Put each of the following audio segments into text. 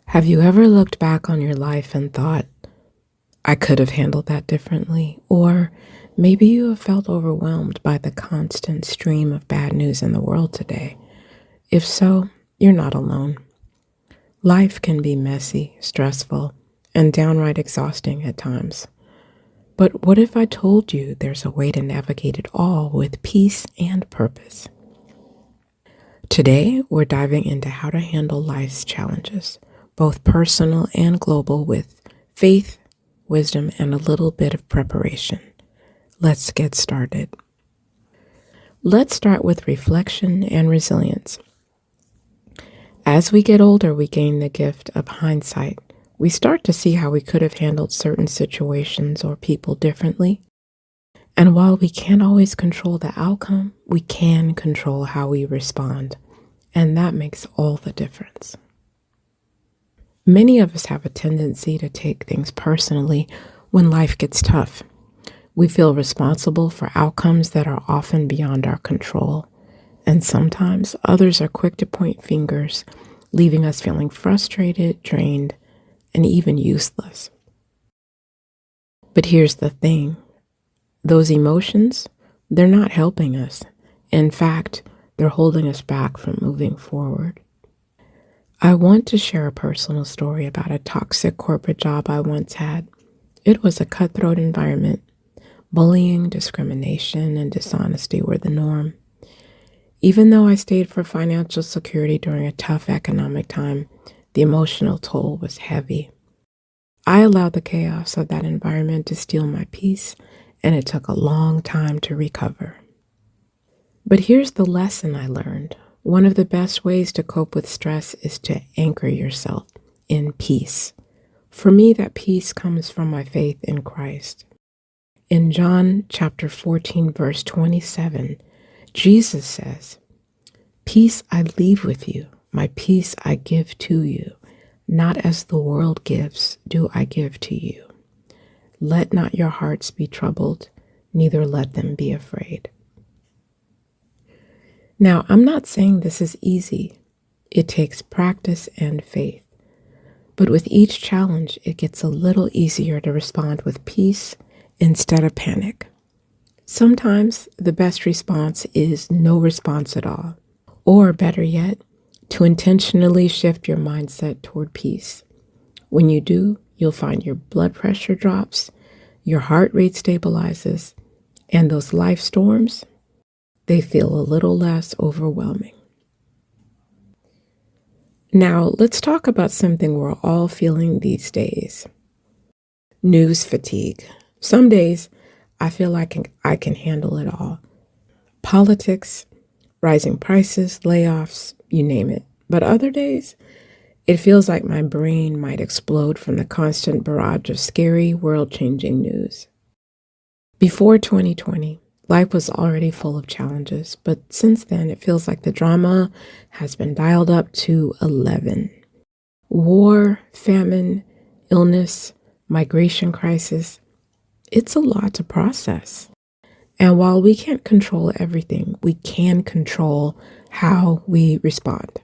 Have you ever looked back on your life and thought, I could have handled that differently? Or maybe you have felt overwhelmed by the constant stream of bad news in the world today. If so, you're not alone. Life can be messy, stressful, and downright exhausting at times. But what if I told you there's a way to navigate it all with peace and purpose? Today, we're diving into how to handle life's challenges, both personal and global, with faith, wisdom, and a little bit of preparation. Let's get started. Let's start with reflection and resilience. As we get older, we gain the gift of hindsight. We start to see how we could have handled certain situations or people differently. And while we can't always control the outcome, we can control how we respond. And that makes all the difference. Many of us have a tendency to take things personally when life gets tough. We feel responsible for outcomes that are often beyond our control. And sometimes others are quick to point fingers, leaving us feeling frustrated, drained, and even useless. But here's the thing. Those emotions, they're not helping us. In fact, they're holding us back from moving forward. I want to share a personal story about a toxic corporate job I once had. It was a cutthroat environment. Bullying, discrimination, and dishonesty were the norm. Even though I stayed for financial security during a tough economic time, the emotional toll was heavy. I allowed the chaos of that environment to steal my peace, and it took a long time to recover. But here's the lesson I learned. One of the best ways to cope with stress is to anchor yourself in peace. For me, that peace comes from my faith in Christ. In John chapter 14, verse 27, Jesus says, "Peace I leave with you, my peace I give to you. Not as the world gives, do I give to you. Let not your hearts be troubled, neither let them be afraid." Now, I'm not saying this is easy. It takes practice and faith. But with each challenge, it gets a little easier to respond with peace instead of panic. Sometimes the best response is no response at all. Or better yet, to intentionally shift your mindset toward peace. When you do, you'll find your blood pressure drops, your heart rate stabilizes, and those life storms, they feel a little less overwhelming. Now, let's talk about something we're all feeling these days. News fatigue. Some days, I feel like I can handle it all. Politics, rising prices, layoffs, you name it. But other days, it feels like my brain might explode from the constant barrage of scary, world-changing news. Before 2020, life was already full of challenges, but since then, it feels like the drama has been dialed up to 11. War, famine, illness, migration crisis. It's a lot to process. And while we can't control everything, we can control how we respond.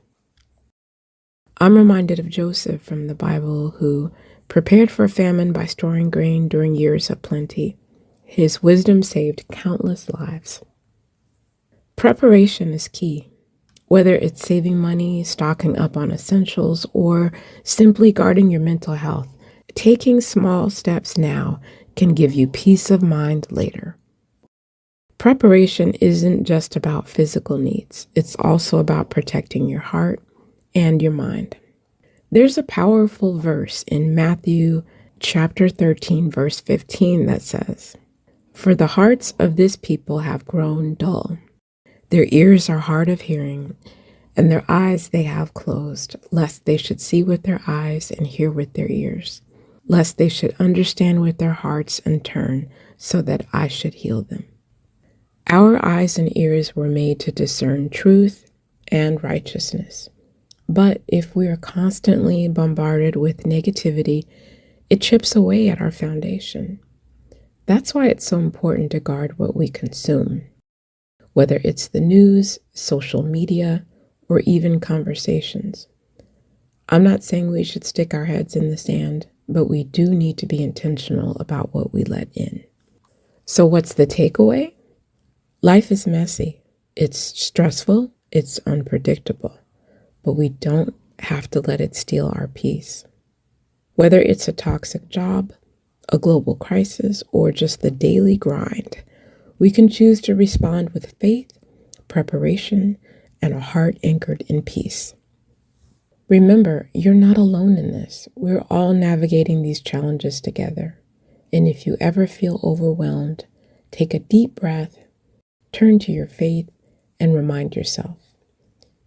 I'm reminded of Joseph from the Bible, who prepared for famine by storing grain during years of plenty. His wisdom saved countless lives. Preparation is key. Whether it's saving money, stocking up on essentials, or simply guarding your mental health, taking small steps now can give you peace of mind later. Preparation isn't just about physical needs. It's also about protecting your heart and your mind. There's a powerful verse in Matthew chapter 13, verse 15 that says, "For the hearts of this people have grown dull. Their ears are hard of hearing, and their eyes they have closed, lest they should see with their eyes and hear with their ears, lest they should understand with their hearts and turn, so that I should heal them." Our eyes and ears were made to discern truth and righteousness. But if we are constantly bombarded with negativity, it chips away at our foundation. That's why it's so important to guard what we consume. Whether it's the news, social media, or even conversations. I'm not saying we should stick our heads in the sand, but we do need to be intentional about what we let in. So, what's the takeaway? Life is messy, it's stressful, it's unpredictable, but we don't have to let it steal our peace. Whether it's a toxic job, a global crisis, or just the daily grind, we can choose to respond with faith, preparation, and a heart anchored in peace. Remember, you're not alone in this. We're all navigating these challenges together. And if you ever feel overwhelmed, take a deep breath, turn to your faith, and remind yourself,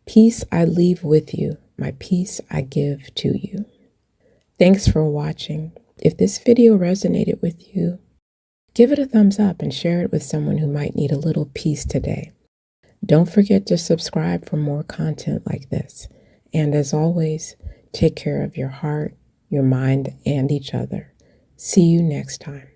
peace I leave with you, my peace I give to you. Thanks for watching. If this video resonated with you, give it a thumbs up and share it with someone who might need a little peace today. Don't forget to subscribe for more content like this. And as always, take care of your heart, your mind, and each other. See you next time.